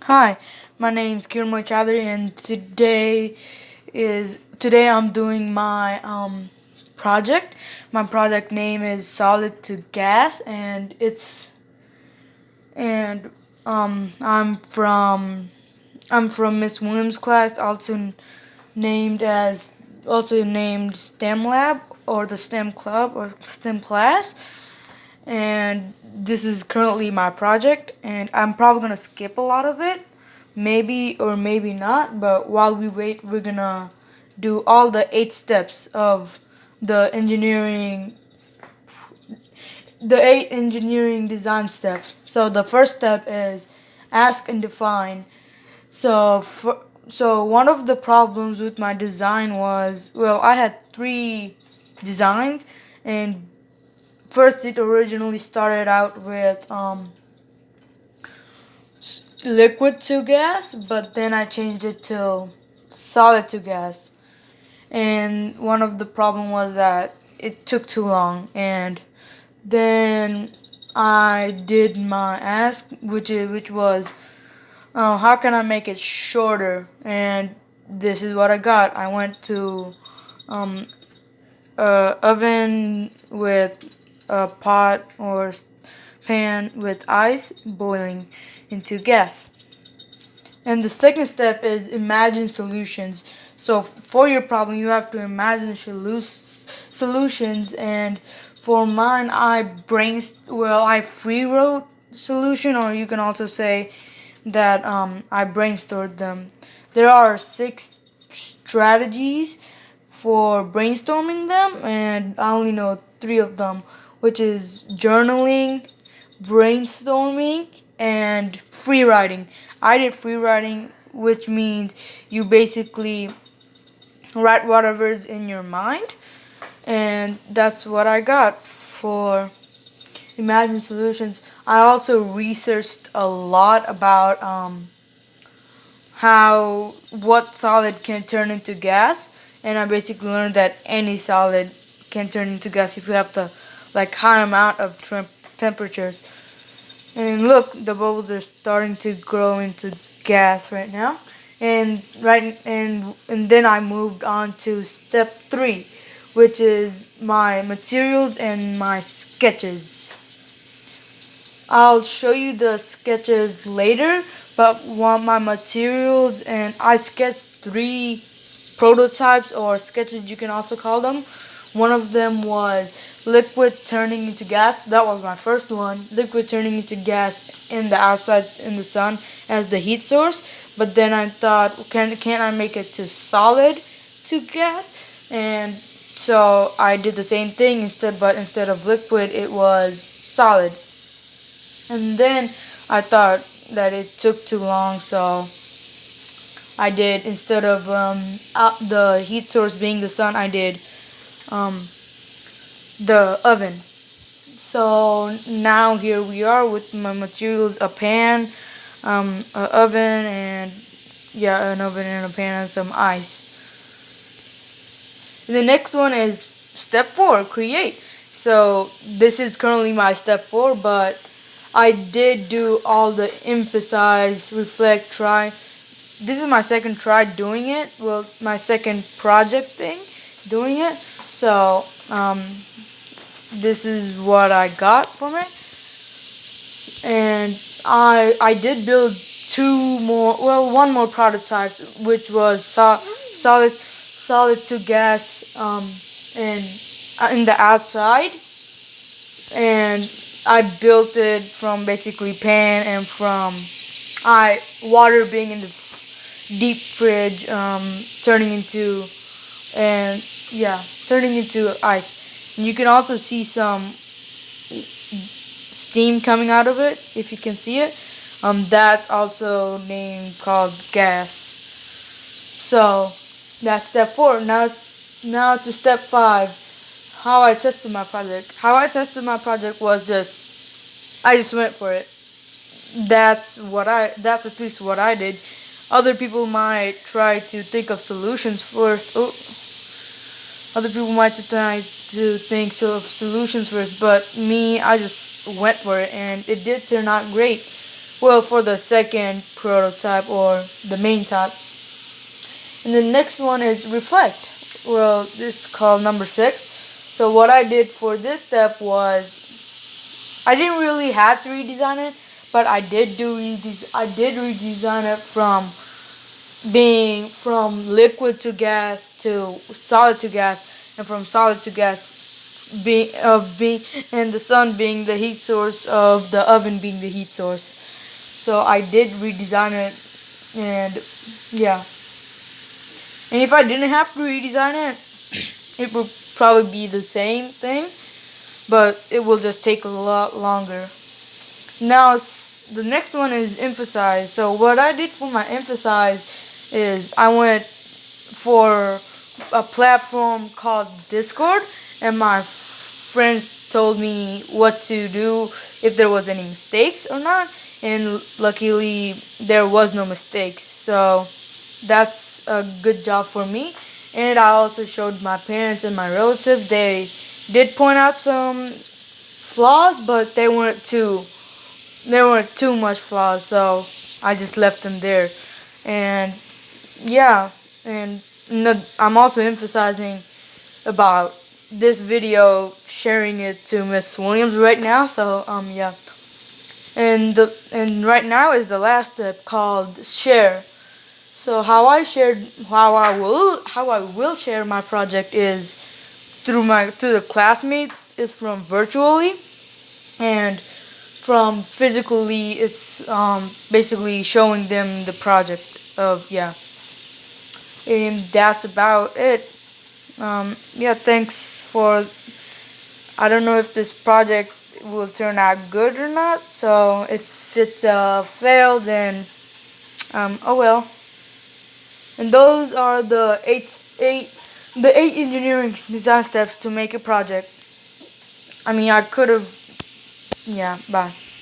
Hi, my name's Kirmoy Chowdhury, and today I'm doing my project. My project name is Solid to Gas, and it's and I'm from Miss Williams' class, also named STEM Lab or the STEM Club or STEM class, and this is currently my project, and I'm probably gonna skip a lot of it, maybe or maybe not. But while we wait, we're gonna do all the 8 steps of the engineering, the 8 engineering design steps. So the first step is ask and define. So one of the problems with my design was, well, I had 3 designs, and first it originally started out with liquid to gas, but then I changed it to solid to gas. And one of the problem was that it took too long. And then I did my ask, which was, how can I make it shorter? And this is what I got. I went to um, oven with a pot or pan with ice boiling into gas. And the second step is imagine solutions. So for your problem, you have to imagine solutions. And for mine, I free wrote solution, or you can also say that I brainstormed them. There are 6 strategies for brainstorming them, and I only know 3 of them, which is journaling, brainstorming, and free writing. I did free writing, which means you basically write whatever's in your mind, and that's what I got for Imagine Solutions. I also researched a lot about how what solid can turn into gas, and I basically learned that any solid can turn into gas if you have the high amount of temperatures. And look, the bubbles are starting to grow into gas right now. And then I moved on to step 3, which is my materials and my sketches. I'll show you the sketches later, but want my materials, and I sketched 3 prototypes or sketches, you can also call them. One of them was liquid turning into gas. That was my first one. Liquid turning into gas in the outside in the sun as the heat source. But then I thought, can't I make it to solid to gas? And so I did the same thing but instead of liquid, it was solid. And then I thought that it took too long, so I did, instead of the heat source being the sun, I did um, the oven. So now here we are with my materials: a pan, an oven, and an oven and a pan and some ice. And the next one is step 4, create. So this is currently my step 4, but I did do all the emphasize, reflect, try. This is my second try doing it. Well, my second project thing doing it. So this is what I got from it, and I did build 2 more. Well, one more prototypes, which was solid to gas, and in the outside, and I built it from basically pan and from I water being in the deep fridge, turning into and yeah, turning into ice. And you can also see some steam coming out of it if you can see it. That's also named called gas. So that's step 4. Now to step 5. How I tested my project. How I tested my project was I just went for it. That's at least what I did. Other people might try to think of solutions first. Other people might try to think of solutions first, but me, I just went for it, and it did turn out great. Well, for the second prototype or the main type. And the next one is reflect. Well, this is called number 6. So what I did for this step was I didn't really have to redesign it, but I did redesign it from being from liquid to gas to solid to gas, and from solid to gas being and the sun being the heat source of the oven being the heat source. So I did redesign it, and yeah. And if I didn't have to redesign it, it would probably be the same thing, but it will just take a lot longer. Now, the next one is emphasize. So what I did for my emphasize is I went for a platform called Discord, and my friends told me what to do if there was any mistakes or not, and luckily there was no mistakes. So that's a good job for me. And I also showed my parents and my relatives. They did point out some flaws, but they weren't too much flaws, so I just left them there. And yeah, and I'm also emphasizing about this video, sharing it to Miss Williams right now. So yeah, and right now is the last step called share. So how I will share my project is through the classmate, is from virtually, and from physically it's basically showing them the project of, yeah. And that's about it. Yeah, thanks for, I don't know if this project will turn out good or not, so if it's a fail, then oh well. And those are the eight engineering design steps to make a project. I mean, I could have, yeah, bye.